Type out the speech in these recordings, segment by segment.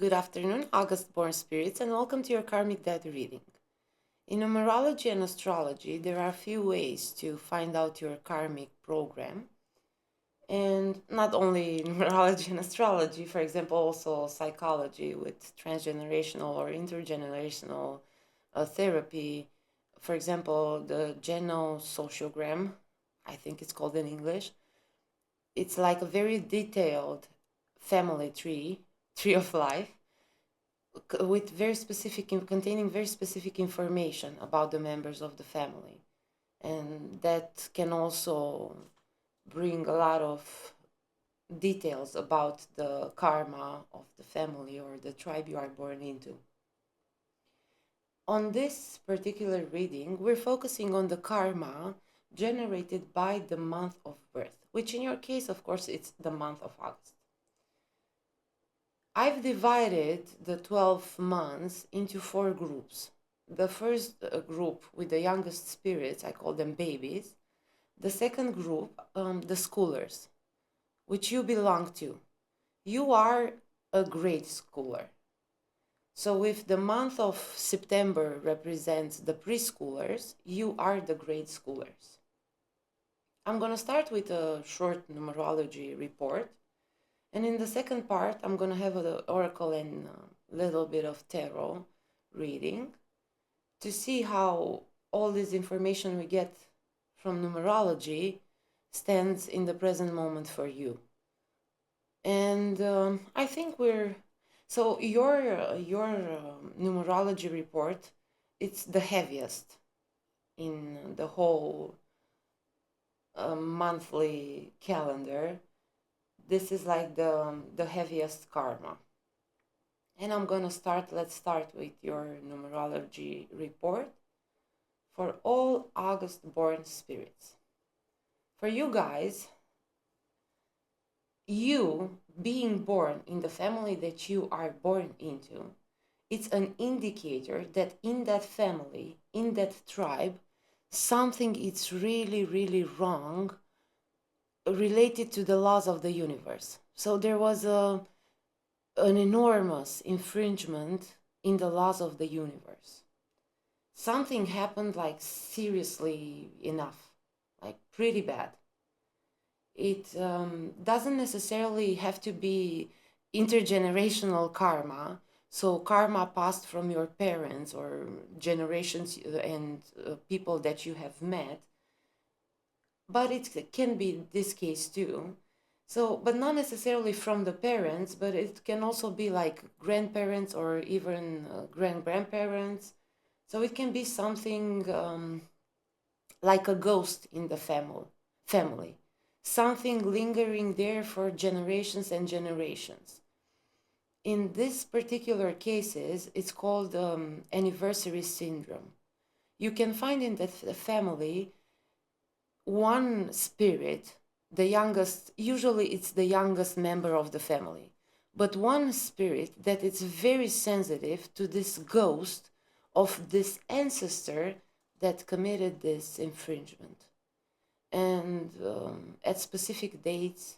Good afternoon, August-born spirits, and welcome to your Karmic Dead reading. In numerology and astrology, there are a few ways to find out your karmic program. And not only numerology and astrology, for example, also psychology with transgenerational or intergenerational therapy. For example, the genosociogram, I think it's called in English. It's like a very detailed family tree of life, with very specific, containing very specific information about the members of the family. And that can also bring a lot of details about the karma of the family or the tribe you are born into. On this particular reading, we're focusing on the karma generated by the month of birth, which in your case, of course, it's the month of August. I've divided the 12 months into 4 groups. The first group with the youngest spirits, I call them babies. The second group, the schoolers, which you belong to. You are a grade schooler. So if the month of September represents the preschoolers, you are the grade schoolers. I'm going to start with a short numerology report. And in the second part, I'm going to have an oracle and a little bit of tarot reading to see how all this information we get from numerology stands in the present moment for you. And I think so your numerology report, it's the heaviest in the whole monthly calendar. This is like the heaviest karma. And let's start with your numerology report for all August-born spirits. For you guys, you being born in the family that you are born into, it's an indicator that in that family, in that tribe, something is really, really wrong related to the laws of the universe. So there was an enormous infringement in the laws of the universe. Something happened, like seriously enough, like pretty bad. It doesn't necessarily have to be intergenerational karma. So karma passed from your parents or generations and people that you have met. But it can be this case too. So, but not necessarily from the parents, but it can also be like grandparents or even grandparents. So it can be something like a ghost in the family, something lingering there for generations and generations. In this particular cases, it's called anniversary syndrome. You can find in the family one spirit, the youngest, usually it's the youngest member of the family, but one spirit that is very sensitive to this ghost of this ancestor that committed this infringement. And at specific dates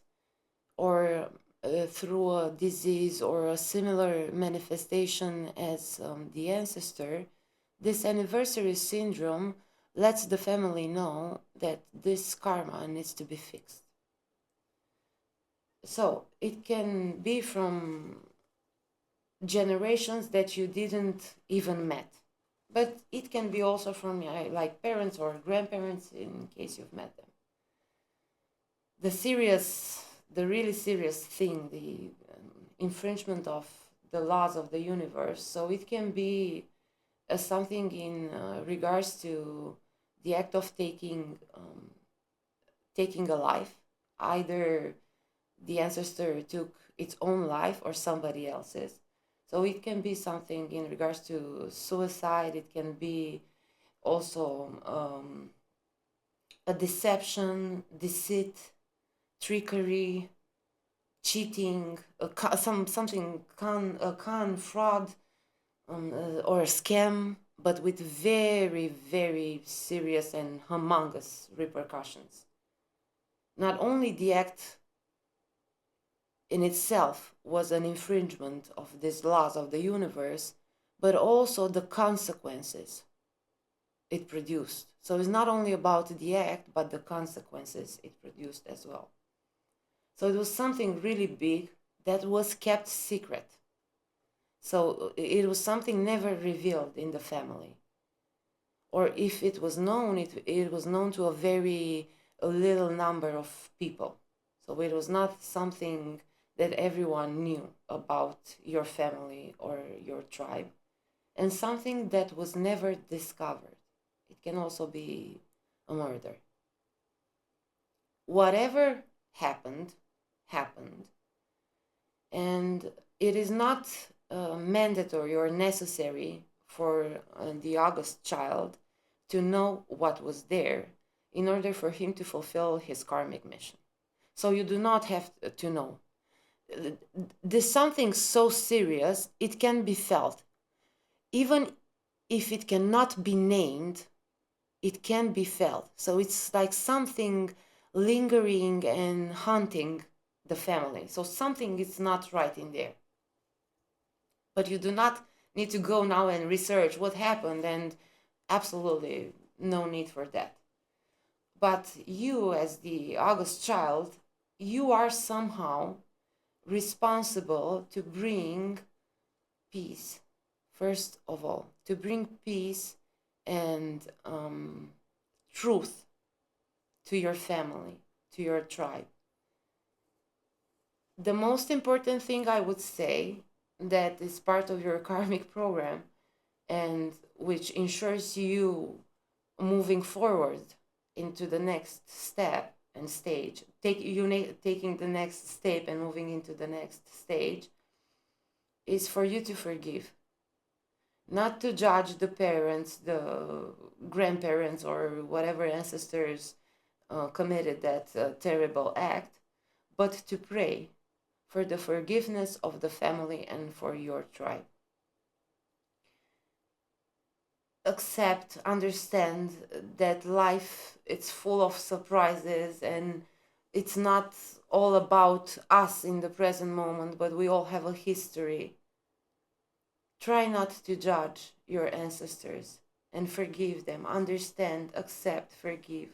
or through a disease or a similar manifestation as the ancestor, this anniversary syndrome lets the family know that this karma needs to be fixed. So it can be from generations that you didn't even met, but it can be also from like parents or grandparents in case you've met them. The really serious thing, the infringement of the laws of the universe. So it can be something in regards to the act of taking a life. Either the ancestor took its own life or somebody else's. So it can be something in regards to suicide. It can be also a deception, deceit, trickery, cheating, a con, fraud, or a scam, but with very, very serious and humongous repercussions. Not only the act in itself was an infringement of these laws of the universe, but also the consequences it produced. So it's not only about the act, but the consequences it produced as well. So it was something really big that was kept secret. So it was something never revealed in the family. Or if it was known, it was known to a little number of people. So it was not something that everyone knew about your family or your tribe, and something that was never discovered. It can also be a murder. Whatever happened, happened. And it is not mandatory or necessary for the August child to know what was there in order for him to fulfill his karmic mission. So you do not have to know. There's something so serious, it can be felt. Even if it cannot be named, it can be felt. So it's like something lingering and haunting the family. So something is not right in there. But you do not need to go now and research what happened, and absolutely no need for that. But you, as the August child, you are somehow responsible to bring peace, first of all, to bring peace and truth to your family, to your tribe. The most important thing I would say that is part of your karmic program and which ensures you moving forward into the next step and stage, taking the next step and moving into the next stage, is for you to forgive. Not to judge the parents, the grandparents, or whatever ancestors committed that terrible act, but to pray for the forgiveness of the family and for your tribe. Accept, understand that life, it's full of surprises, and it's not all about us in the present moment, but we all have a history. Try not to judge your ancestors and forgive them. Understand, accept, forgive.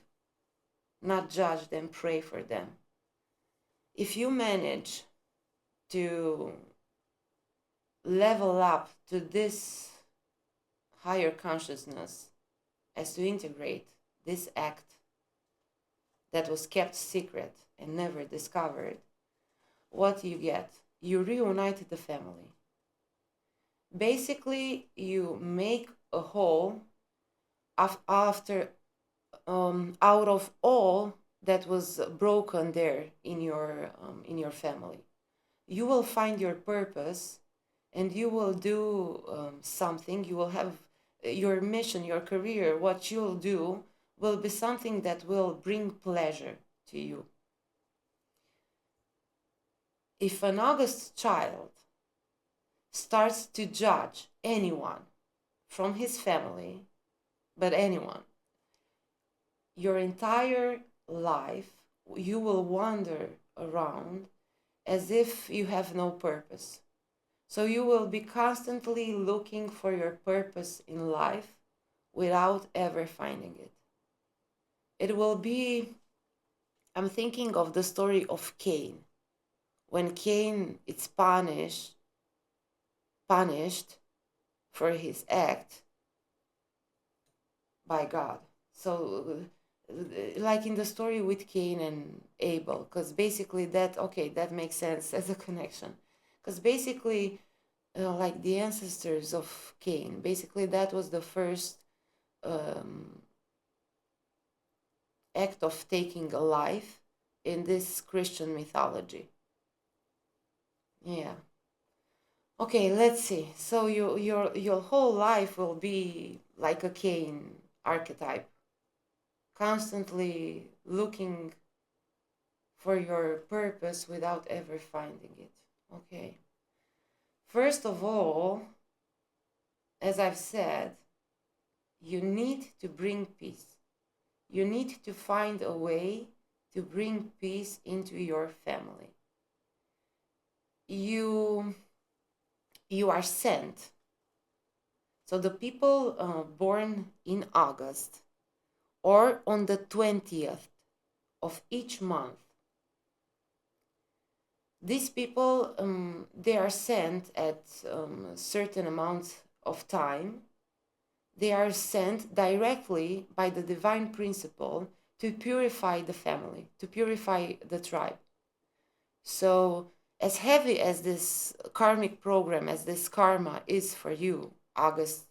Not judge them, pray for them. If you manage to level up to this higher consciousness as to integrate this act that was kept secret and never discovered, what you get? You reunite the family. Basically, you make a whole after out of all that was broken there in your family. You will find your purpose, and you will do something. You will have your mission, your career. What you'll do will be something that will bring pleasure to you. If an August child starts to judge anyone from his family, but anyone, your entire life you will wander around as if you have no purpose. So you will be constantly looking for your purpose in life without ever finding it. It will be, I'm thinking of the story of Cain. When Cain is punished for his act by God. So like in the story with Cain and Abel, because basically that makes sense as a connection. Because basically, like the ancestors of Cain, basically that was the first act of taking a life in this Christian mythology. Yeah. Okay, let's see. So your whole life will be like a Cain archetype, constantly looking for your purpose without ever finding it. Okay. First of all, as I've said, you need to bring peace. You need to find a way to bring peace into your family. you are sent. So the people born in August or on the 20th of each month, these people, they are sent at certain amounts of time. They are sent directly by the divine principle to purify the family, to purify the tribe. So as heavy as this karmic program, as this karma is for you, August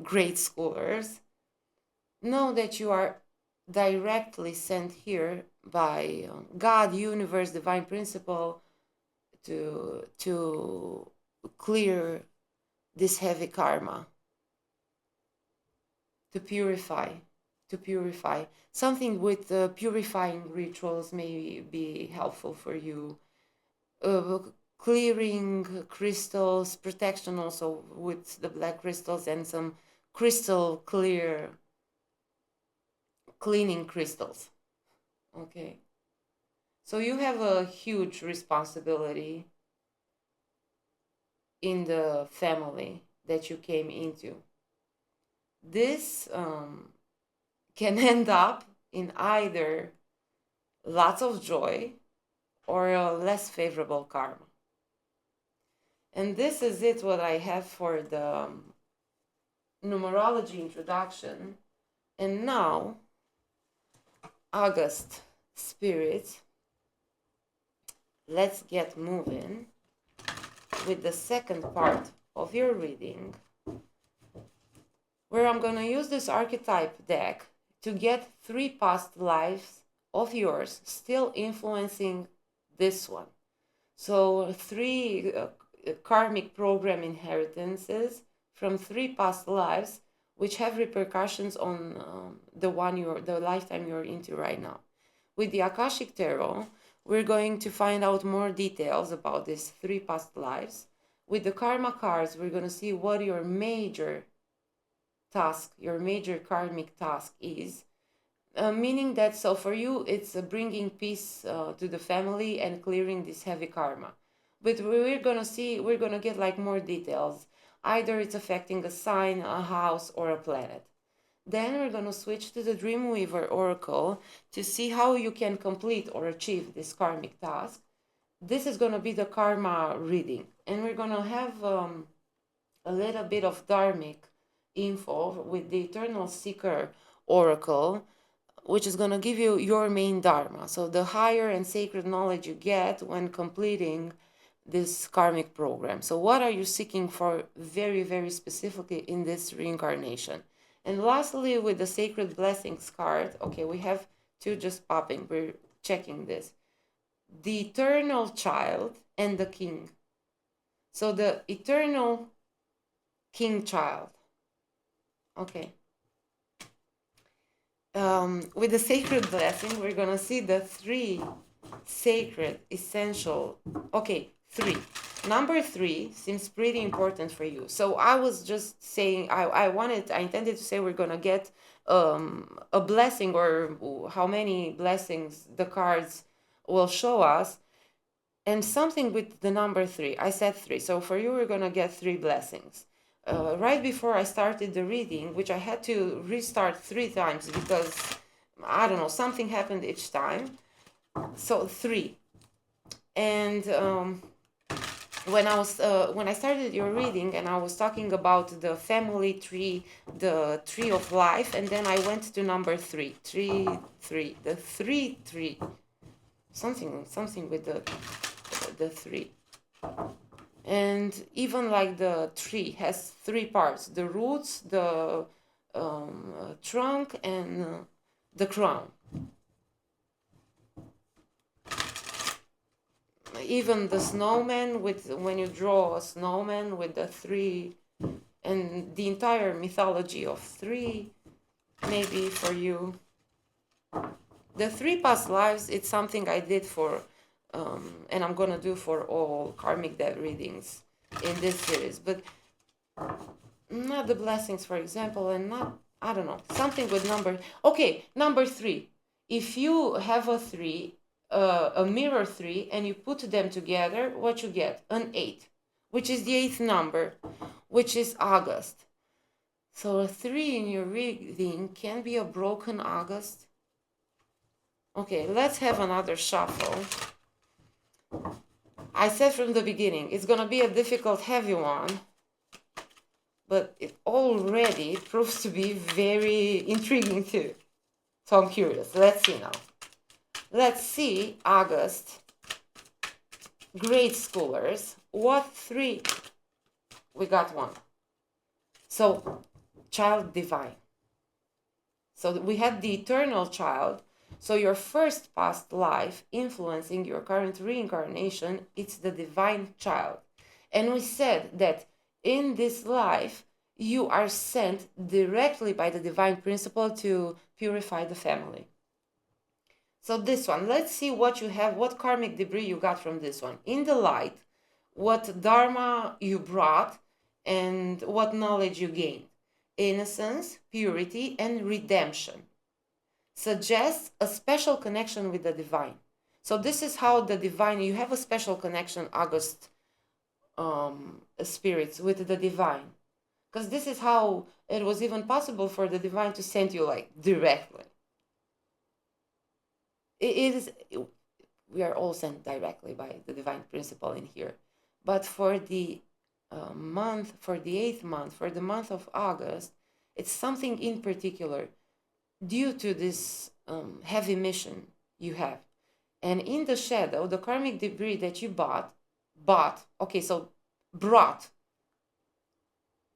grade schoolers, know that you are directly sent here by God, universe, divine principle to clear this heavy karma, to purify. Something with purifying rituals may be helpful for you. Clearing crystals, protection also with the black crystals, and some crystal clear cleaning crystals. Okay, so you have a huge responsibility in the family that you came into. This can end up in either lots of joy or a less favorable karma. And this is it, what I have for the numerology introduction. And now, August spirit, let's get moving with the second part of your reading, where I'm going to use this archetype deck to get 3 past lives of yours still influencing this one. So 3 karmic program inheritances from 3 past lives, which have repercussions on the lifetime you're into right now. With the Akashic Tarot, we're going to find out more details about these 3 past lives. With the Karma cards, we're going to see what your major task, your major karmic task is. Meaning that, so for you, it's bringing peace to the family and clearing this heavy karma. But we're going to get like more details. Either it's affecting a sign, a house, or a planet. Then we're going to switch to the Dreamweaver Oracle to see how you can complete or achieve this karmic task. This is going to be the karma reading. And we're going to have a little bit of dharmic info with the Eternal Seeker Oracle, which is going to give you your main dharma. So the higher and sacred knowledge you get when completing this karmic program. So what are you seeking for very, very specifically in this reincarnation? And lastly, with the Sacred Blessings card, okay, we have 2 just popping. We're checking this. The Eternal Child and the King. So the Eternal King Child. Okay. With the Sacred Blessing, we're going to see the 3 sacred essential. Okay, 3. Number 3 seems pretty important for you. So I was just saying, I intended to say we're going to get a blessing, or how many blessings the cards will show us, and something with the number 3. I said 3. So for you, we're going to get 3 blessings. Right before I started the reading, which I had to restart 3 times because, I don't know, something happened each time. So 3. And when I started your reading and I was talking about the family tree, the tree of life, and then I went to number 3, the 3. Something with the 3. And even like the tree has 3 parts: the roots, the trunk, and the crown. Even the snowman, when you draw a snowman with the 3, and the entire mythology of 3, maybe for you. The 3 past lives, it's something I did for, and I'm gonna do for all karmic debt readings in this series, but not the blessings, for example, and not, I don't know, something with number. Okay, number 3. If you have a 3, a mirror 3 and you put them together, what you get? An 8, which is the 8th number, which is August. So a 3 in your reading can be a broken August. Okay, let's have another shuffle. I said from the beginning, it's going to be a difficult, heavy one, but it already proves to be very intriguing too. So I'm curious. Let's see now. Let's see, August, grade schoolers. What 3? We got 1. So, child divine. So we had the eternal child. So your first past life influencing your current reincarnation, it's the divine child. And we said that in this life, you are sent directly by the divine principle to purify the family. So this one, let's see what you have, what karmic debris you got from this one. In the light, what dharma you brought and what knowledge you gained. Innocence, purity, and redemption. Suggests a special connection with the divine. So this is how the divine, you have a special connection, August spirits, with the divine. Because this is how it was even possible for the divine to send you like directly. We are all sent directly by the divine principle in here. But for the month, for the 8th month, for the month of August, it's something in particular due to this heavy mission you have. And in the shadow, the karmic debris that you brought,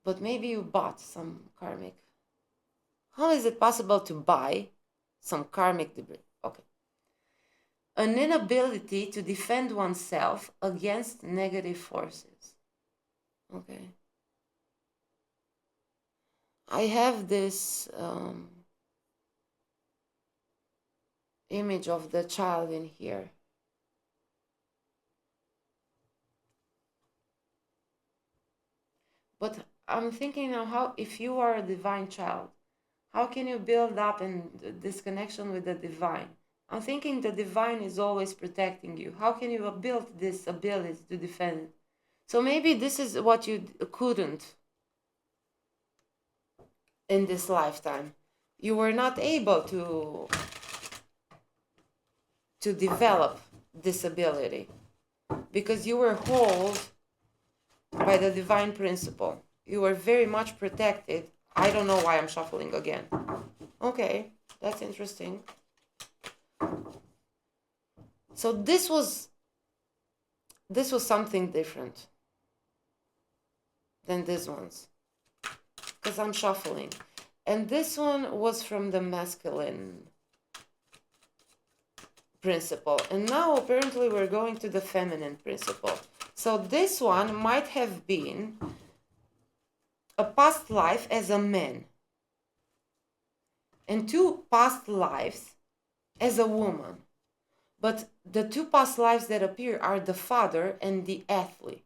but maybe you bought some karmic. How is it possible to buy some karmic debris? Okay. An inability to defend oneself against negative forces. Okay. I have this image of the child in here. But I'm thinking now, how, if you are a divine child, how can you build up this connection with the divine? I'm thinking the divine is always protecting you. How can you build this ability to defend? So maybe this is what you couldn't in this lifetime. You were not able to develop this ability because you were held by the divine principle. You were very much protected. I don't know why I'm shuffling again. Okay, that's interesting. So this was something different than these ones because I'm shuffling. And this one was from the masculine principle. And now apparently we're going to the feminine principle. So this one might have been a past life as a man and 2 past lives as a woman. But the 2 past lives that appear are the father and the athlete,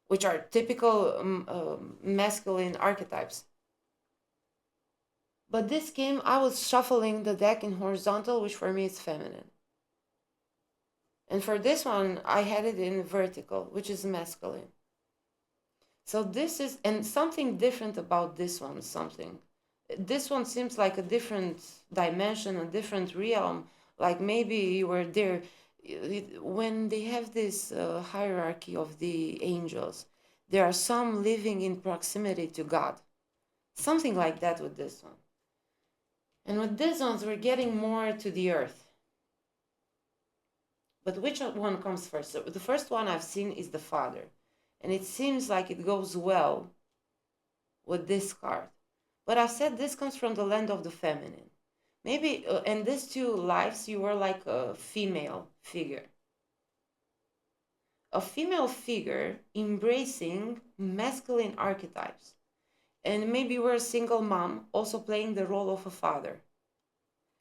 which are typical masculine archetypes. But this came, I was shuffling the deck in horizontal, which for me is feminine. And for this one, I had it in vertical, which is masculine. So this is, and something different about this one, this one seems like a different dimension, a different realm. Like maybe you were there when they have this hierarchy of the angels. There are some living in proximity to God. Something like that with this one. And with these ones, we're getting more to the earth. But which one comes first? So the first one I've seen is the father. And it seems like it goes well with this card. But I've said this comes from the land of the feminine. Maybe in these 2 lives, you were like a female figure. A female figure embracing masculine archetypes. And maybe you were a single mom, also playing the role of a father.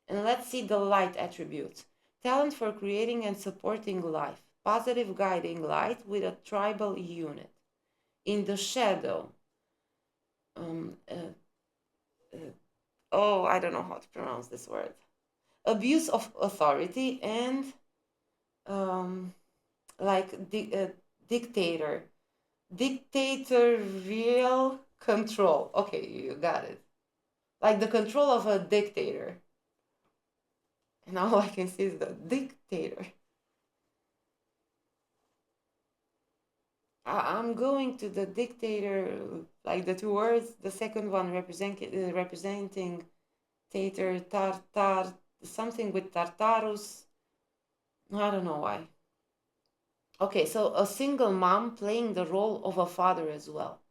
And let's see the light attributes. Talent for creating and supporting life. Positive guiding light with a tribal unit. In the shadow, I don't know how to pronounce this word. abuse of authority, and like dictator, dictatorial control. Okay, you got it. Like the control of a dictator. And all I can see is the dictator. I'm going to the dictator, like the two words. The second one representing tater, tartar, something with Tartarus. I don't know why. Okay, so a single mom playing the role of a father as well.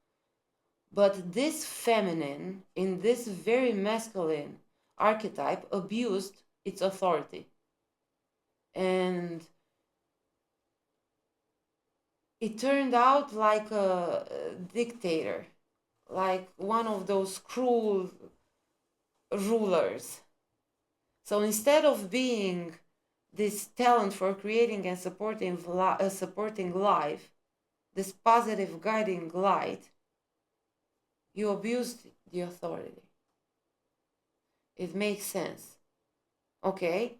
But this feminine, in this very masculine archetype, abused its authority. And it turned out like a dictator, like one of those cruel rulers. So instead of being this talent for creating and supporting life, this positive guiding light, you abused the authority. It makes sense. Okay?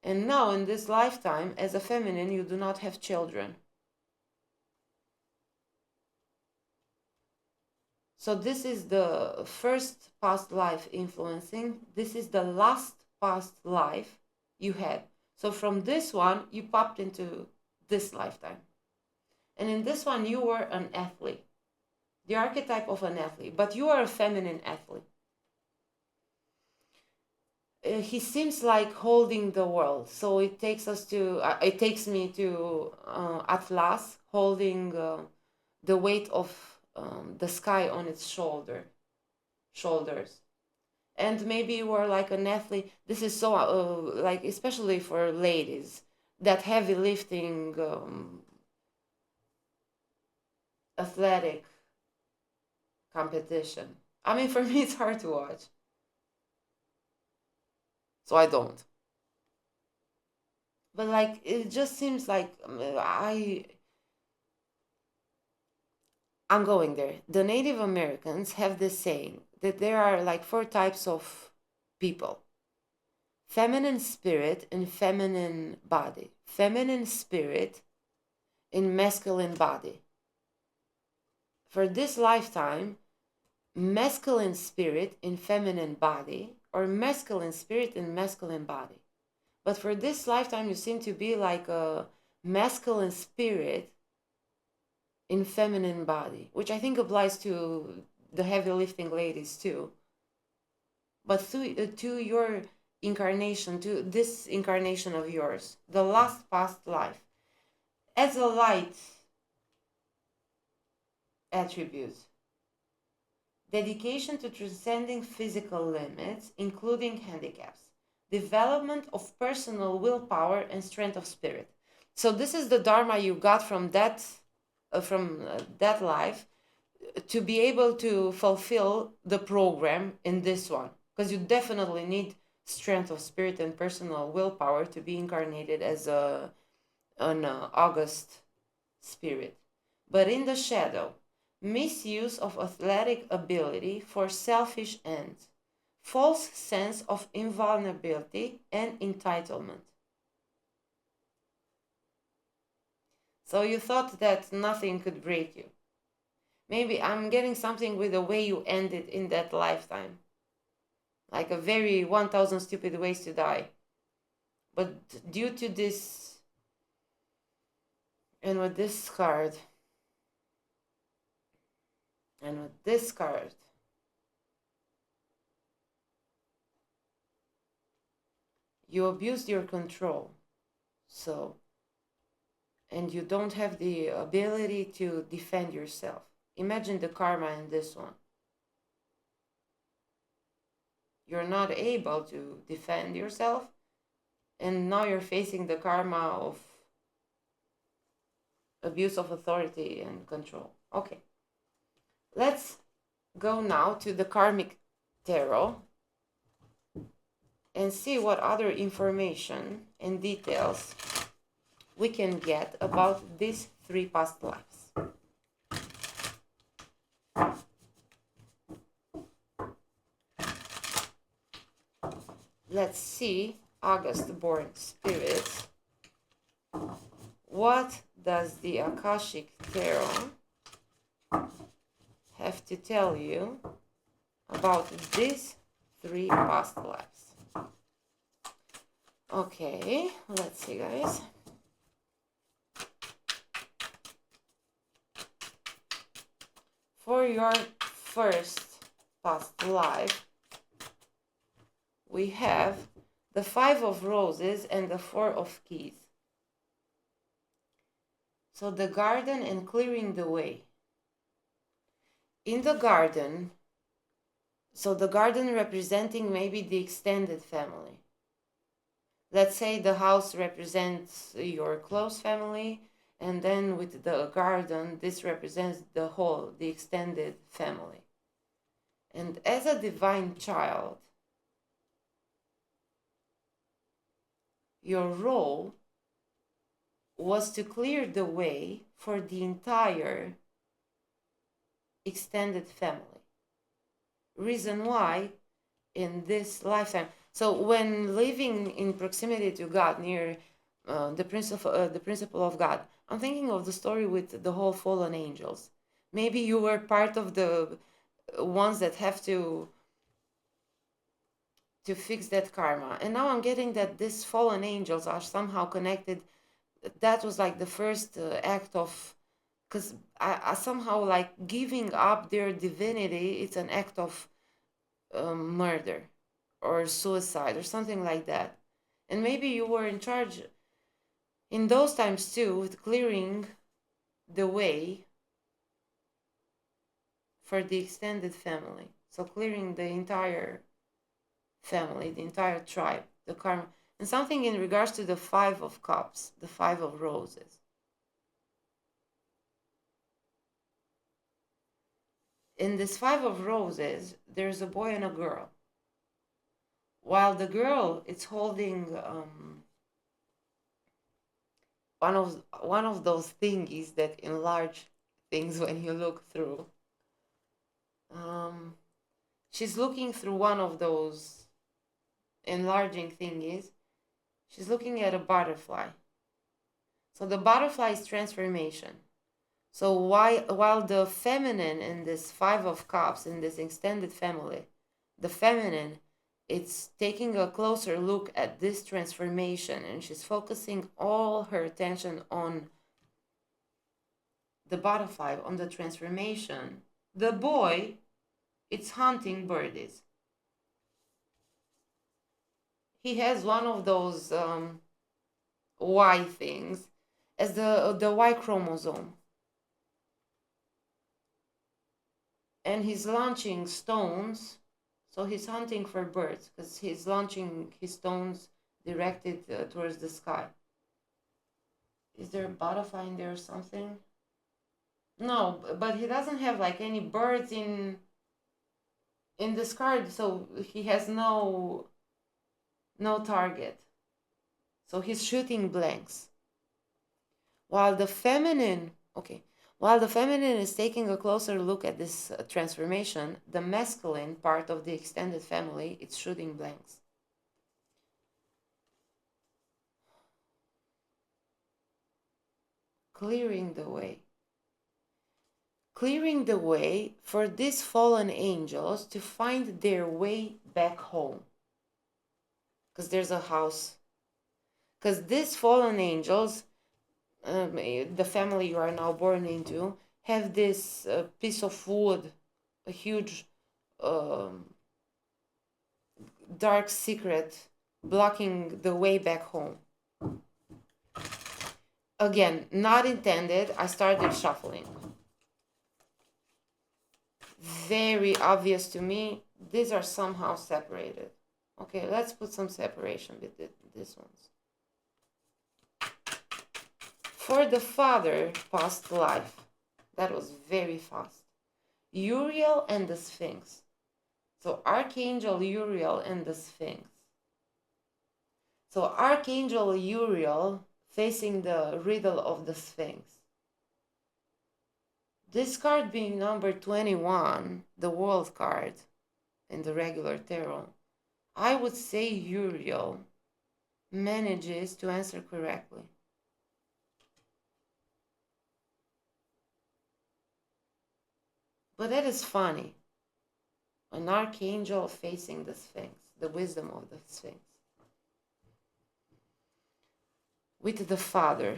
And now in this lifetime, as a feminine, you do not have children. So this is the first past life influencing. This is the last past life you had. So from this one, you popped into this lifetime. And in this one, you were an athlete. The archetype of an athlete. But you are a feminine athlete. He seems like holding the world. So it takes me to Atlas holding the weight of the sky on its shoulders. And maybe you were like an athlete. This is so like, especially for ladies, that heavy lifting, athletic competition. I mean, for me, it's hard to watch. So I don't. But like, it just seems like I'm going there. The Native Americans have this saying that there are like 4 types of people: feminine spirit and feminine body, feminine spirit in masculine body. For this lifetime, masculine spirit in feminine body, or masculine spirit in masculine body. But for this lifetime, you seem to be like a masculine spirit in feminine body, which I think applies to the heavy lifting ladies too. But to your incarnation, to this incarnation of yours, the last past life, as a light attribute: dedication to transcending physical limits, including handicaps, development of personal willpower and strength of spirit. So this is the dharma you got from that life, to be able to fulfill the program in this one, because you definitely need strength of spirit and personal willpower to be incarnated as an August spirit. But in the shadow, misuse of athletic ability for selfish ends, false sense of invulnerability and entitlement. So you thought that nothing could break you. Maybe I'm getting something with the way you ended in that lifetime. Like a very 1000 stupid ways to die. But due to this, and with this card, and with this card, you abused your control. So, and you don't have the ability to defend yourself. Imagine the karma in this one. You're not able to defend yourself, and now you're facing the karma of abuse of authority and control. Okay. Let's go now to the Karmic Tarot and see what other information and details we can get about these 3 past lives. Let's see August-born spirits, what does the Akashic Tarot have to tell you about these 3 past lives? Okay, let's see, guys. For your first past life, we have the 5 of Roses and the 4 of Keys. So the garden and clearing the way. In the garden, so the garden representing maybe the extended family. Let's say the house represents your close family, and then with the garden, this represents the whole, the extended family. And as a divine child, your role was to clear the way for the entire extended family. Reason why in this lifetime. So when living in proximity to God, near the principle of God, I'm thinking of the story with the whole fallen angels. Maybe you were part of the ones that have to fix that karma. And now I'm getting that these fallen angels are somehow connected. That was like the first act of, because I somehow like giving up their divinity, it's an act of murder or suicide or something like that. And maybe you were in charge in those times too with clearing the way for the extended family. So clearing the entire family, the entire tribe, the karma. And something in regards to the 5 of Cups, the 5 of Roses. In this 5 of Roses, there's a boy and a girl. While the girl is holding one of those thingies that enlarge things when you look through. She's looking through one of those enlarging thingies. She's looking at a butterfly. So the butterfly is transformation. So while the feminine in this 5 of Cups, in this extended family, the feminine, it's taking a closer look at this transformation, and she's focusing all her attention on the butterfly, on the transformation. The boy, it's hunting birdies. He has one of those Y things as the Y chromosome. And he's launching stones, so he's hunting for birds because he's launching his stones directed towards the sky. Is there a butterfly in there or something? No, but he doesn't have like any birds in this card, so he has no target. So he's shooting blanks. While the feminine is taking a closer look at this transformation, the masculine part of the extended family, it's shooting blanks. Clearing the way. Clearing the way for these fallen angels to find their way back home. Because there's a house. Because these fallen angels, the family you are now born into, have this piece of wood, a huge dark secret blocking the way back home. Again, not intended. I started shuffling. Very obvious to me. These are somehow separated. Okay, let's put some separation with these ones. For the father, past life. That was very fast. Uriel and the Sphinx. So Archangel Uriel and the Sphinx. So Archangel Uriel facing the riddle of the Sphinx. This card being number 21, the World card in the regular tarot, I would say Uriel manages to answer correctly. But that is funny. An archangel facing the Sphinx, the wisdom of the Sphinx. With the father.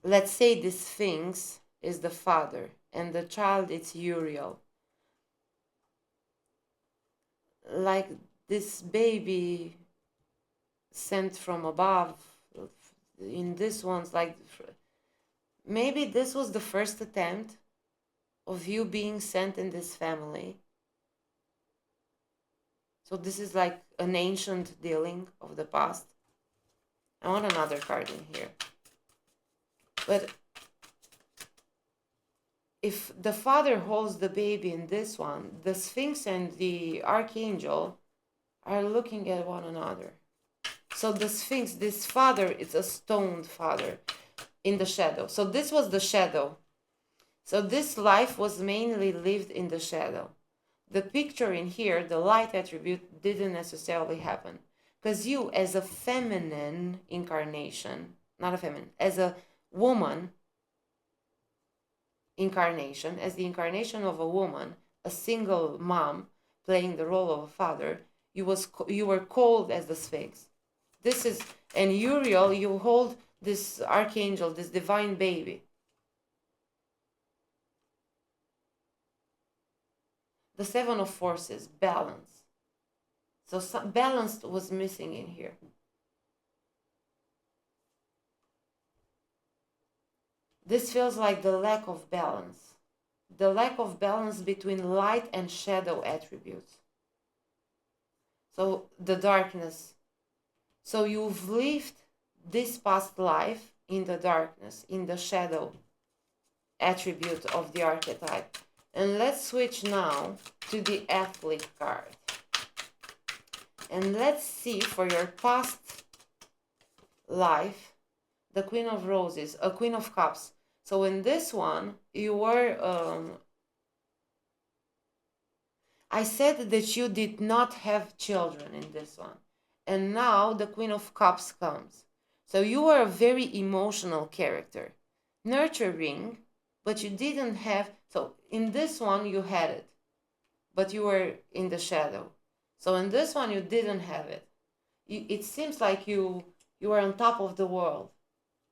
Let's say the Sphinx is the father and the child is Uriel. Like this baby sent from above. In this one's like, maybe this was the first attempt of you being sent in this family. So this is like an ancient dealing of the past. I want another card in here. But if the father holds the baby in this one, the Sphinx and the Archangel are looking at one another. So the Sphinx, this father is a stoned father in the shadow. So this was the shadow. So this life was mainly lived in the shadow. The picture in here, the light attribute, didn't necessarily happen. Because you, as a feminine incarnation, not a feminine, as a woman incarnation, as the incarnation of a woman, a single mom playing the role of a father, you were called as the Sphinx. This is, and Uriel, you hold this archangel, this divine baby. The Seven of Forces, balance. So balance was missing in here. This feels like the lack of balance. The lack of balance between light and shadow attributes. So the darkness. So you've lived this past life in the darkness, in the shadow attribute of the archetype. And let's switch now to the athlete card. And let's see for your past life, the Queen of Roses, a Queen of Cups. So in this one, you were, I said that you did not have children in this one. And now the Queen of Cups comes. So you were a very emotional character, nurturing, but you didn't have, so in this one you had it, but you were in the shadow. So in this one you didn't have it. It seems like you were on top of the world,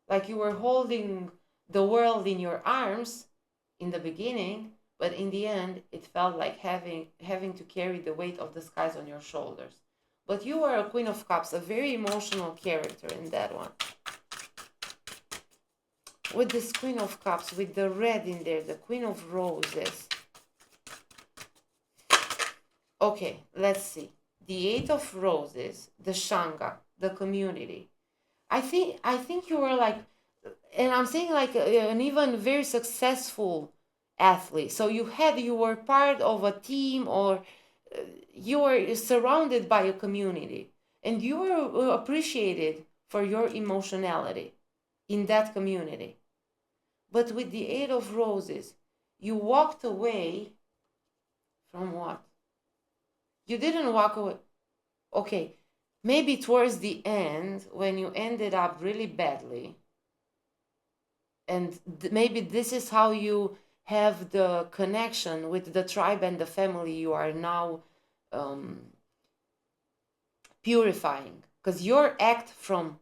like you were holding the world in your arms in the beginning, but in the end it felt like having to carry the weight of the skies on your shoulders. But you were a Queen of Cups, a very emotional character in that one. With this Queen of Cups, with the red in there, the Queen of Roses. Okay, let's see. The Eight of Roses, the Shanga, the community. I think you were like, and I'm saying like an even very successful athlete. So you were part of a team, or you were surrounded by a community, and you were appreciated for your emotionality in that community. But with the Eight of Roses, you walked away from what? You didn't walk away. Okay, maybe towards the end, when you ended up really badly, and maybe this is how you have the connection with the tribe and the family you are now purifying. Because your act from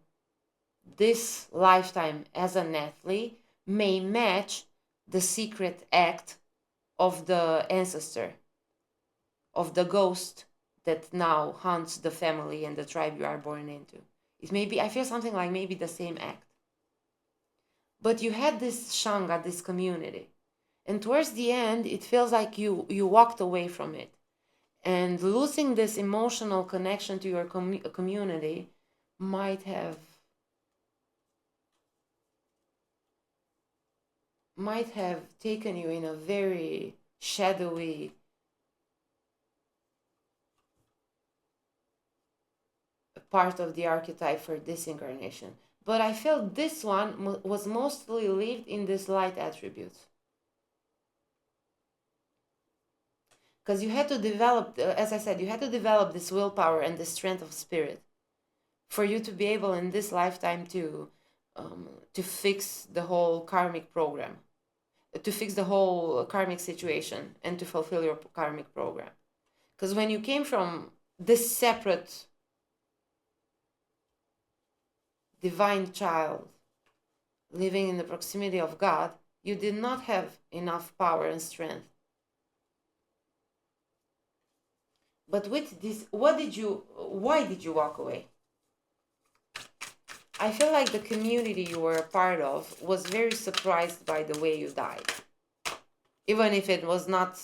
this lifetime as an athlete may match the secret act of the ancestor, of the ghost that now haunts the family and the tribe you are born into. It may be, I feel something like maybe the same act. But you had this Shanga, this community. And towards the end, it feels like you walked away from it. And losing this emotional connection to your community might have taken you in a very shadowy part of the archetype for this incarnation. But I felt this one was mostly lived in this light attributes. Because you had to develop, as I said, you had to develop this willpower and the strength of spirit for you to be able in this lifetime to fix the whole karmic program, to fix the whole karmic situation and to fulfill your karmic program. Because when you came from this separate divine child living in the proximity of God, you did not have enough power and strength. But with this, why did you walk away? I feel like the community you were a part of was very surprised by the way you died. Even if it was not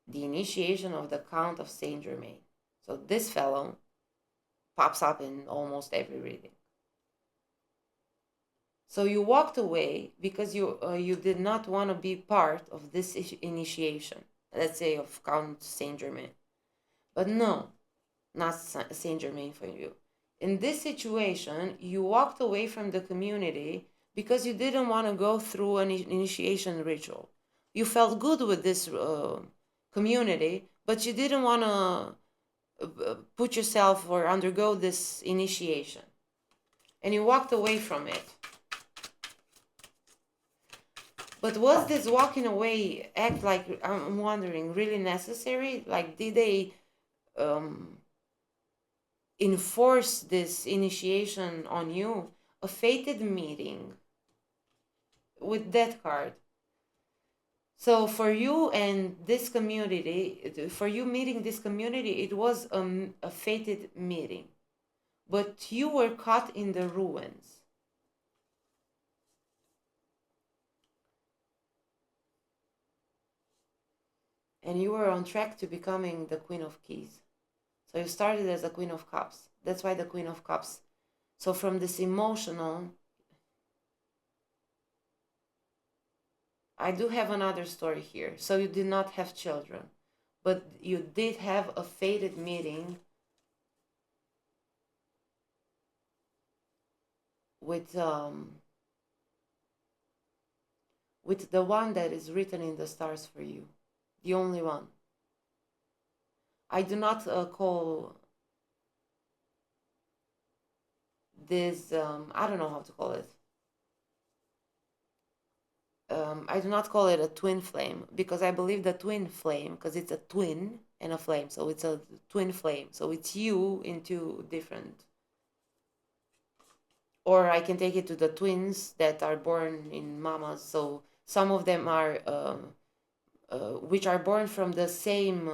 the initiation of the Count of Saint Germain. So this fellow pops up in almost every reading. So you walked away because you did not want to be part of this initiation, let's say of Count Saint Germain. But no, not Saint Germain for you. In this situation, you walked away from the community because you didn't want to go through an initiation ritual. You felt good with this community, but you didn't want to put yourself or undergo this initiation. And you walked away from it. But was this walking away act, like, I'm wondering, really necessary? Like, did they enforce this initiation on you? A fated meeting with that card. So for you and this community, for you meeting this community, it was a fated meeting. But you were caught in the ruins. And you were on track to becoming the Queen of Keys. So you started as the Queen of Cups. That's why the Queen of Cups. So from this emotional, I do have another story here. So you did not have children, but you did have a fated meeting with the one that is written in the stars for you, the only one. I do not call this, I don't know how to call it. I do not call it a twin flame, because I believe the twin flame, because it's a twin and a flame, so it's a twin flame. So it's you in two different. Or I can take it to the twins that are born in mamas. So some of them are, which are born from the same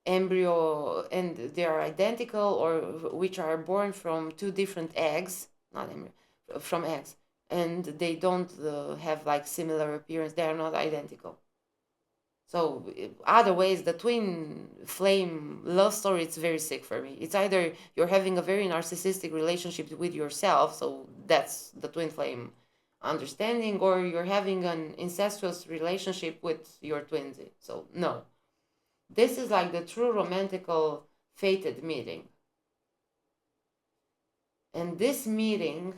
embryo and they are identical, or which are born from two different eggs, not embryo, from eggs, and they don't have like similar appearance. They are not identical. So other ways, the twin flame love story, it's very sick for me. It's either you're having a very narcissistic relationship with yourself, so that's the twin flame understanding, or you're having an incestuous relationship with your twinsy. So no, this is like the true romantical fated meeting. And this meeting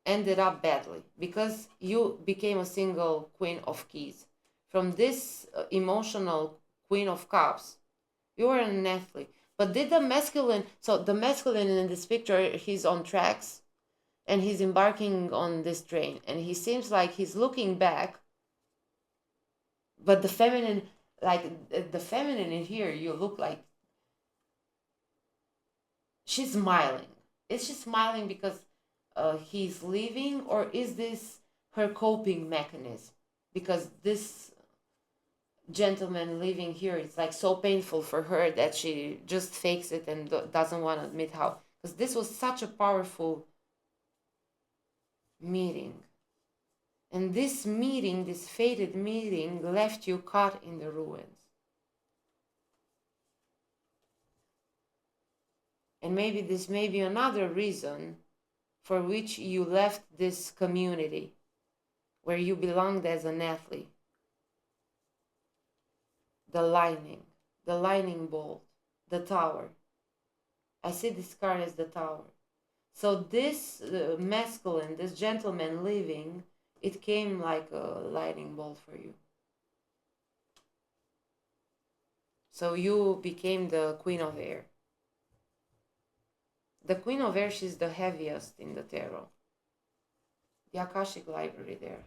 ended up badly because you became a single Queen of Keys. From this emotional Queen of Cups, you were an athlete. But did the masculine, so the masculine in this picture, he's on tracks and he's embarking on this train. And he seems like he's looking back. But the feminine, like the feminine in here, you look like she's smiling. Is she smiling because he's leaving, or is this her coping mechanism? Because this gentleman leaving here, it's like so painful for her that she just fakes it and doesn't want to admit how. Because this was such a powerful meeting. And this meeting, this fated meeting, left you caught in the ruins. And maybe this may be another reason for which you left this community where you belonged as an athlete. The lightning bolt, the tower. I see this card as the tower. So this masculine, this gentleman leaving, it came like a lightning bolt for you. So you became the Queen of Air. The Queen of Air, she's the heaviest in the tarot. The Akashic library there.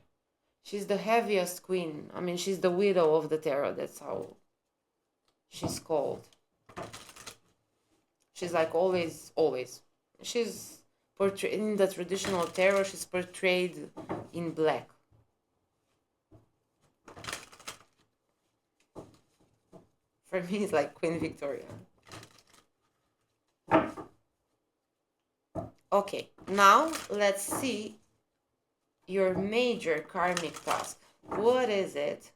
She's the heaviest queen. I mean, she's the widow of the tarot. That's how she's called. She's like always, always. She's portrayed in the traditional tarot. She's portrayed in black. For me, it's like Queen Victoria. Okay, now let's see your major karmic task. What is it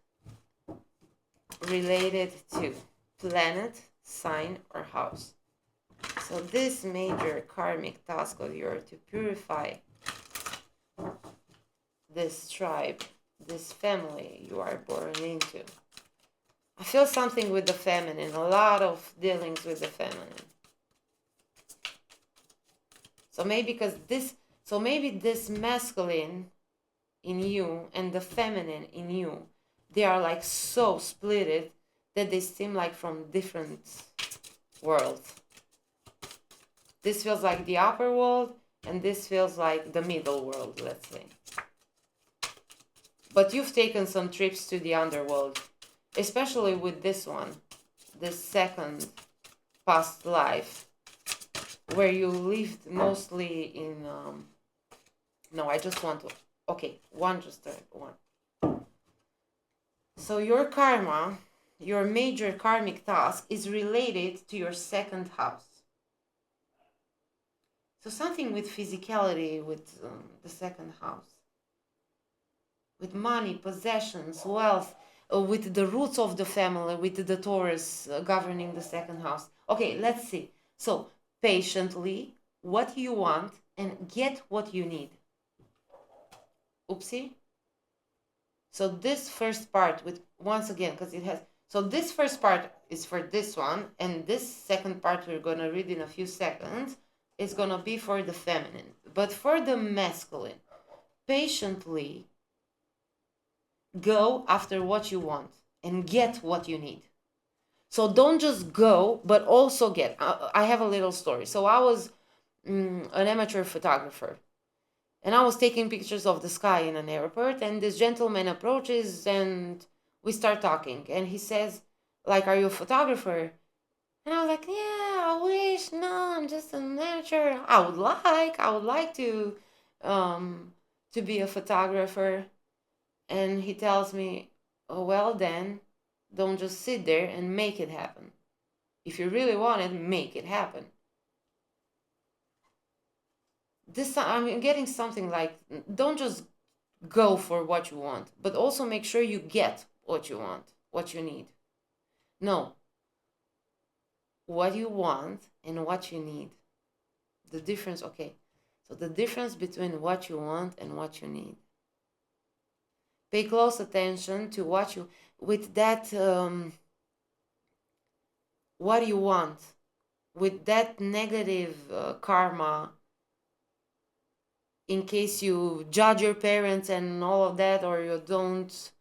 related to? Planet, sign, or house? So this major karmic task of yours to purify this tribe, this family you are born into. I feel something with the feminine, a lot of dealings with the feminine. So maybe this masculine in you and the feminine in you, they are like so splitted that they seem like from different worlds. This feels like the upper world, and this feels like the middle world, let's say. But you've taken some trips to the underworld, especially with this one, this second past life, where you lived mostly in... no, I just want to... Okay, one. So your karma, your major karmic task is related to your second house. So something with physicality, with the second house. With money, possessions, wealth, with the roots of the family, with the Taurus governing the second house. Okay, let's see. So patiently, what you want and get what you need. Oopsie. So this first part, with once again, because it has... So this first part is for this one, and this second part we're going to read in a few seconds is going to be for the feminine. But for the masculine, patiently go after what you want and get what you need. So don't just go, but also get. I have a little story. So I was an amateur photographer, and I was taking pictures of the sky in an airport, and this gentleman approaches and we start talking, and he says, like, are you a photographer? And I was like, yeah, I wish. No, I'm just an amateur. I would like to be a photographer. And he tells me, oh, well then, don't just sit there and make it happen. If you really want it, make it happen. This I'm getting something like, don't just go for what you want, but also make sure you get what you want, what you need. No. What you want and what you need. The difference, okay. So the difference between what you want and what you need. Pay close attention to what you, with that, what you want, with that negative karma, in case you judge your parents and all of that, or you don't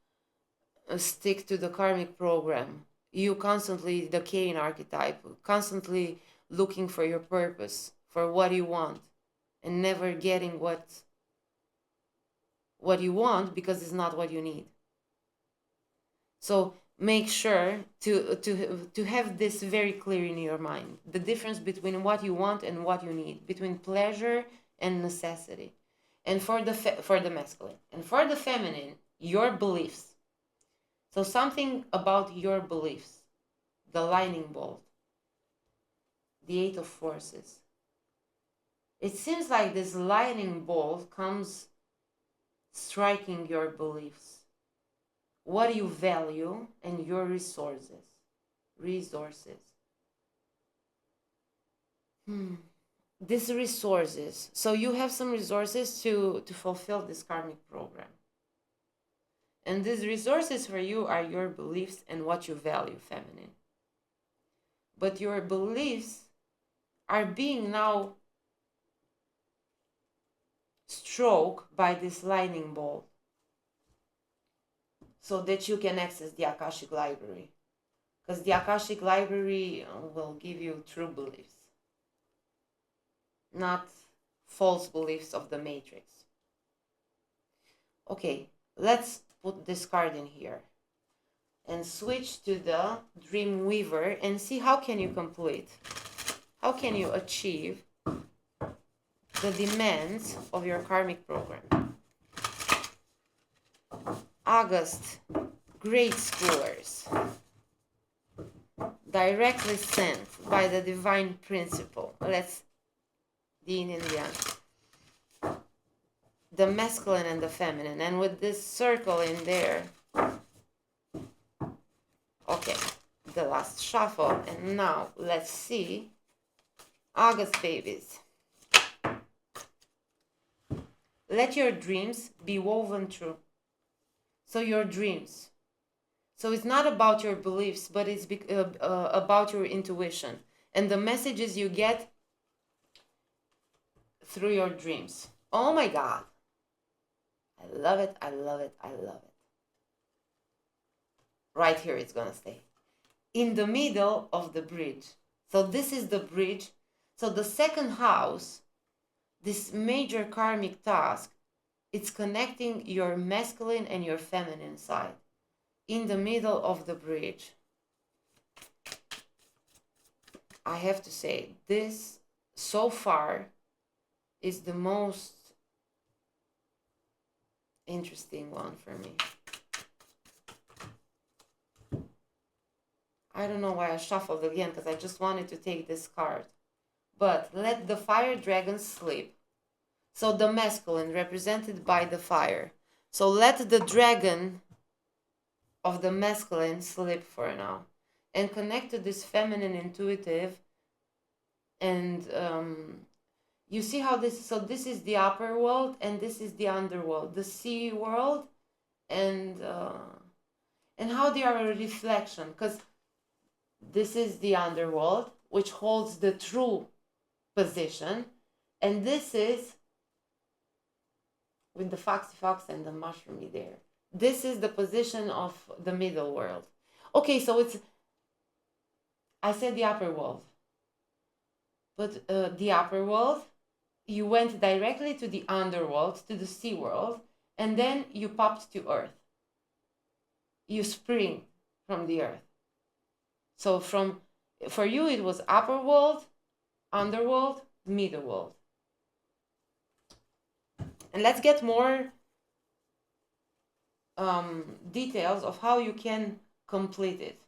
stick to the karmic program. You constantly, the Cain archetype, constantly looking for your purpose, for what you want, and never getting what you want because it's not what you need. So make sure to have this very clear in your mind, the difference between what you want and what you need, between pleasure and necessity. And for the masculine and for the feminine, your beliefs. So something about your beliefs, the lightning bolt, the Eight of Forces. It seems like this lightning bolt comes striking your beliefs, what you value, and your resources. These resources. So you have some resources to fulfill this karmic program. And these resources for you are your beliefs and what you value, feminine. But your beliefs are being now stroked by this lightning bolt so that you can access the Akashic library. because the Akashic Library will give you true beliefs, not false beliefs of the Matrix. Okay, let's put this card in here and switch to the Dream Weaver and see how can you complete, how can you achieve the demands of your karmic program. August, grade schoolers, directly sent by the divine principle. Let's the yin and yang, the masculine and the feminine, and with this circle in there. Okay, the last shuffle, and now let's see August babies. Let your dreams be woven true. So your dreams. So it's not about your beliefs, but it's about your intuition and the messages you get through your dreams. Oh my God. I love it, I love it, I love it. Right here it's gonna stay. In the middle of the bridge. So this is the bridge. So the second house, this major karmic task, it's connecting your masculine and your feminine side. In the middle of the bridge. I have to say, this so far is the most interesting one for me. I don't know why I shuffled again, because I just wanted to take this card. But let the fire dragon sleep. So the masculine represented by the fire. So let the dragon of the masculine sleep for now. And connect to this feminine intuitive. And you see how this, so this is the upper world and this is the underworld. The sea world and how they are a reflection. Because this is the underworld, which holds the true position. And this is, with the foxy fox and the mushroomy there, this is the position of the middle world. Okay, so it's, I said the upper world. But the upper world, you went directly to the underworld, to the sea world, and then you popped to earth. You spring from the earth. So for you, it was upper world, underworld, middle world. And let's get more details of how you can complete it,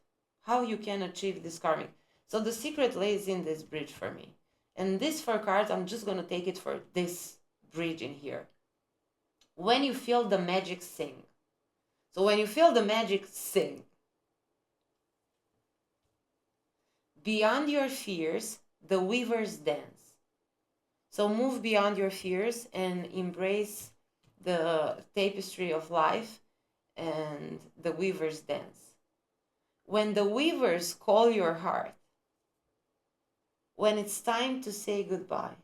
how you can achieve this karmic. So the secret lays in this bridge for me. And these 4 cards, I'm just going to take it for this bridge in here. When you feel the magic sing. So when you feel the magic sing, beyond your fears, the weavers dance. So move beyond your fears and embrace the tapestry of life and the weavers dance. When the weavers call your heart, when it's time to say goodbye.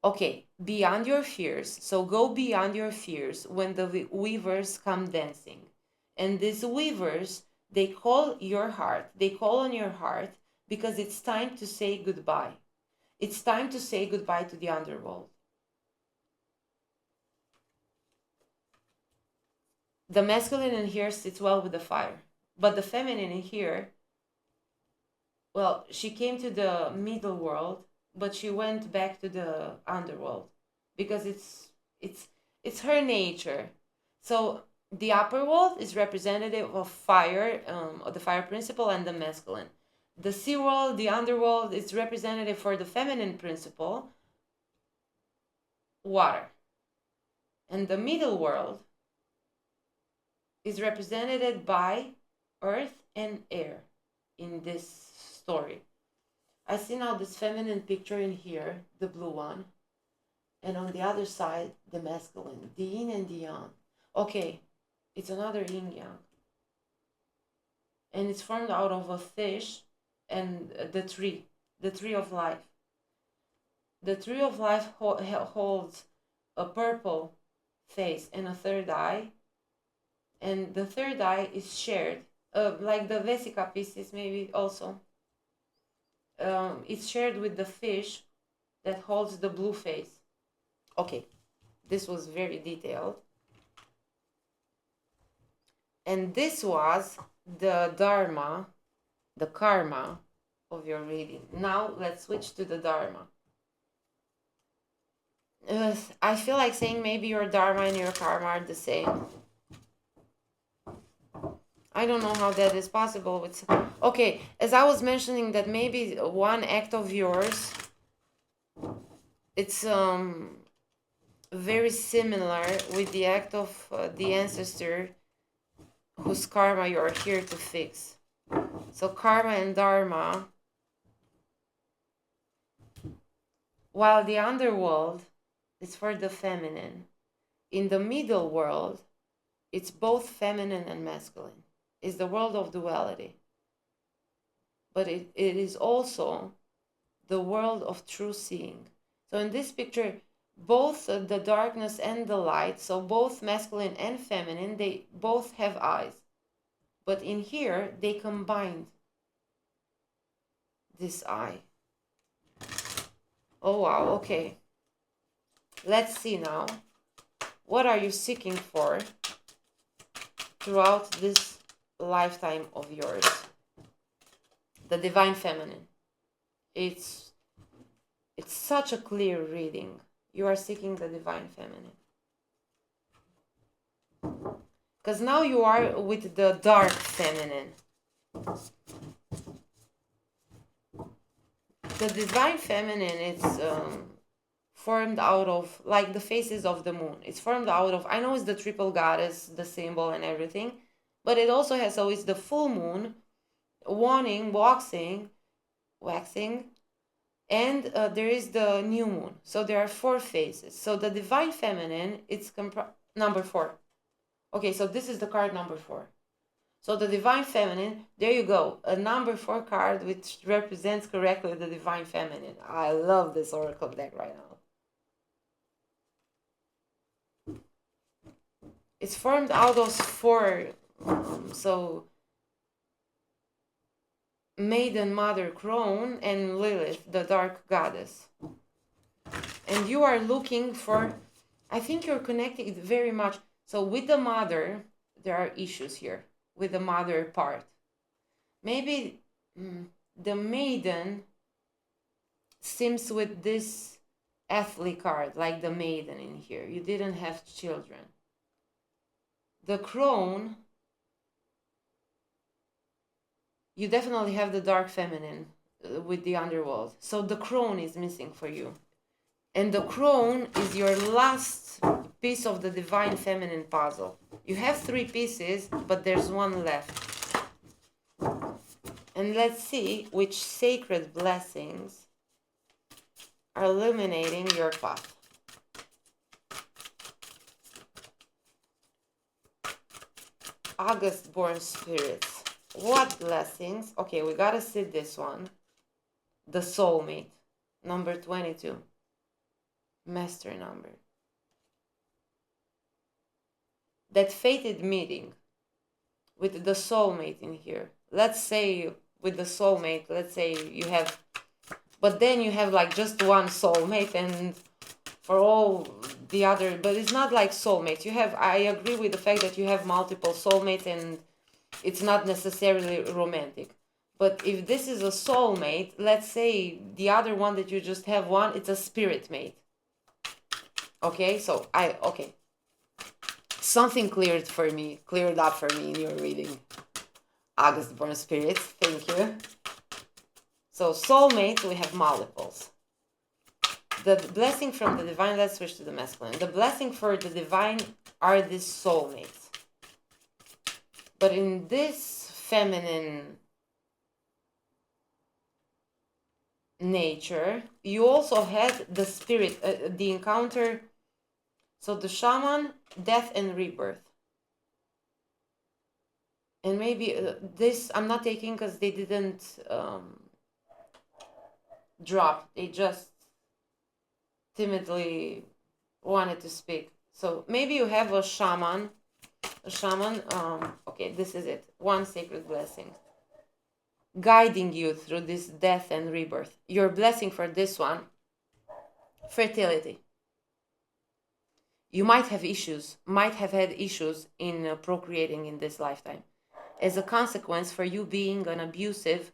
Okay, beyond your fears. So go beyond your fears when the weavers come dancing. And these weavers, they call your heart. They call on your heart because it's time to say goodbye. It's time to say goodbye to the underworld. The masculine in here sits well with the fire. But the feminine in here, well, she came to the middle world, but she went back to the underworld because it's her nature. So the upper world is representative of fire, of the fire principle and the masculine. The sea world, the underworld, is representative for the feminine principle, water. And the middle world is represented by earth and air in this story. I see now this feminine picture in here, the blue one, and on the other side, the masculine, the yin and the yang. Okay, it's another yin yang. And it's formed out of a fish and the tree of life. The tree of life holds a purple face and a third eye, And the third eye is shared, like the vesica pieces maybe also. It's shared with the fish that holds the blue face. Okay, this was very detailed. And this was the dharma, the karma of your reading. Now let's switch to the dharma. I feel like saying maybe your dharma and your karma are the same. I don't know how that is possible. Okay, as I was mentioning that maybe one act of yours, it's very similar with the act of the ancestor whose karma you are here to fix. So karma and dharma, while the underworld is for the feminine, in the middle world, it's both feminine and masculine. It's the world of duality. But it is also the world of true seeing. So in this picture, both the darkness and the light, so both masculine and feminine, they both have eyes. But in here, they combined this eye. Oh wow, okay. Let's see now. What are you seeking for throughout this lifetime of yours? The divine feminine. It's such a clear reading. You are seeking the divine feminine. Because now you are with the dark feminine. The divine feminine is formed out of, like the faces of the moon. It's formed out of, I know it's the triple goddess, the symbol and everything, but it also has, so it's the full moon, waxing, and there is the new moon. So there are 4 phases. So the divine feminine, it's number 4. Okay, so this is the card number 4. So the divine feminine, there you go, a number 4 card which represents correctly the divine feminine. I love this oracle deck right now. It's formed out of 4, so Maiden, Mother, Crone, and Lilith, the dark goddess. And you are looking for, I think you're connected very much. So with the mother, there are issues here with the mother part. Maybe the maiden seems with this athlete card, like the maiden in here. You didn't have children. The crone, you definitely have the dark feminine with the underworld. So the crone is missing for you. And the crone is your last piece of the divine feminine puzzle. You have 3 pieces, but there's 1 left. And let's see which sacred blessings are illuminating your path. August born spirits. What blessings? Okay, we gotta see this one. The soulmate, number 22. Master number. That fated meeting with the soulmate in here. Let's say with the soulmate, let's say you have, but then you have like just one soulmate, and for all the other, but it's not like soulmates. You have, I agree with the fact that you have multiple soulmates and it's not necessarily romantic. But if this is a soulmate, let's say the other one that you just have one, it's a spirit mate. Okay, so okay. Something cleared up for me in your reading. August born spirits, thank you. So soulmates, we have multiples. The blessing from the divine, let's switch to the masculine. The blessing for the divine are these soulmates. But in this feminine nature, you also had the spirit, the encounter. So the shaman, death and rebirth. And maybe this I'm not taking because they didn't drop. They just timidly wanted to speak. So maybe you have a shaman A shaman, okay, this is it. One sacred blessing. Guiding you through this death and rebirth. Your blessing for this one, fertility. You might have had issues in procreating in this lifetime. As a consequence for you being an abusive,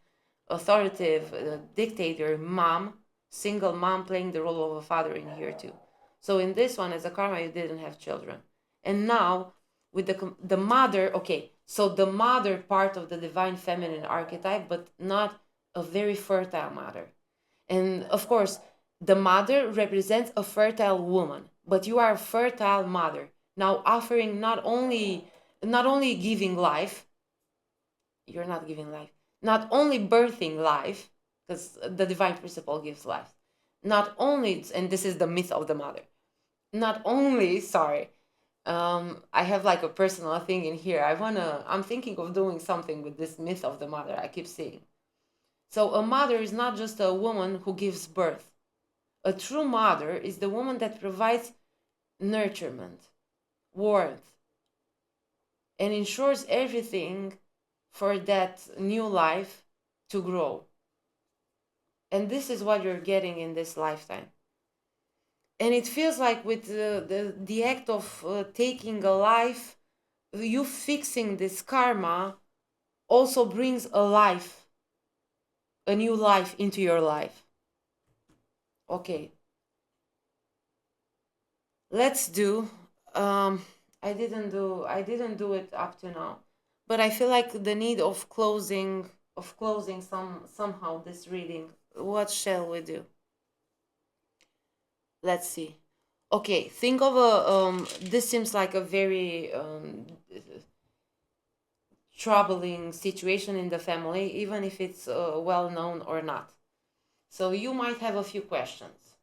authoritative dictator mom, single mom playing the role of a father in here too. So in this one, as a karma, you didn't have children. And now, with the mother, okay, so the mother part of the divine feminine archetype, but not a very fertile mother. And of course, the mother represents a fertile woman, but you are a fertile mother. Now offering not only giving life, you're not giving life, not only birthing life, because the divine principle gives life. Not only, and this is the myth of the mother, not only, sorry, I have like a personal thing in here. I'm thinking of doing something with this myth of the mother I keep seeing. So a mother is not just a woman who gives birth. A true mother is the woman that provides nurturement, warmth, and ensures everything for that new life to grow. And this is what you're getting in this lifetime. And it feels like with the act of taking a life, you fixing this karma also brings a new life into your life. Okay. Let's do I didn't do it up to now. But I feel like the need of closing somehow this reading. What shall we do? Let's see. Okay, think of this seems like a very troubling situation in the family, even if it's well known or not. So you might have a few questions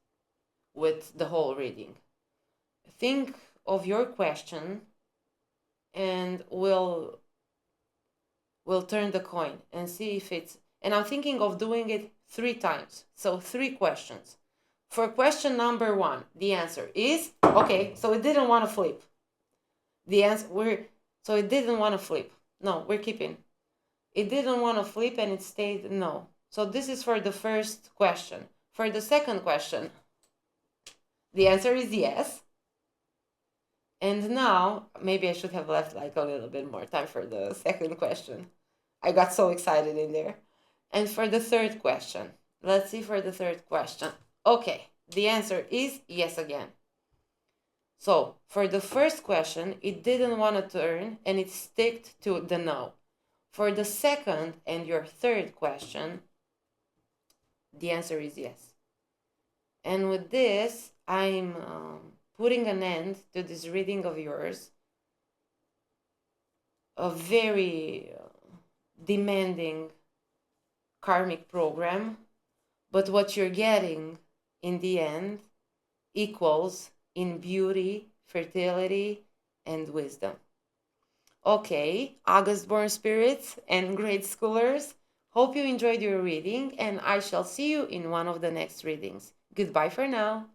with the whole reading. Think of your question and we'll turn the coin and see if it's, and I'm thinking of doing it 3 times. So 3 questions. For question number 1, the answer is okay, so it didn't want to flip. The answer so it didn't want to flip. No, we're keeping. It didn't want to flip and it stayed no. So this is for the first question. For the second question, the answer is yes. And now, maybe I should have left like a little bit more time for the second question. I got so excited in there. And for the third question, let's see for the third question. Okay, the answer is yes again. So for the first question, it didn't want to turn and it sticked to the no. For the second and your third question, the answer is yes. And with this, I'm putting an end to this reading of yours. A very demanding karmic program, but what you're getting in the end equals in beauty, fertility, and wisdom. Okay, August born spirits and grade schoolers, hope you enjoyed your reading and I shall see you in one of the next readings. Goodbye for now.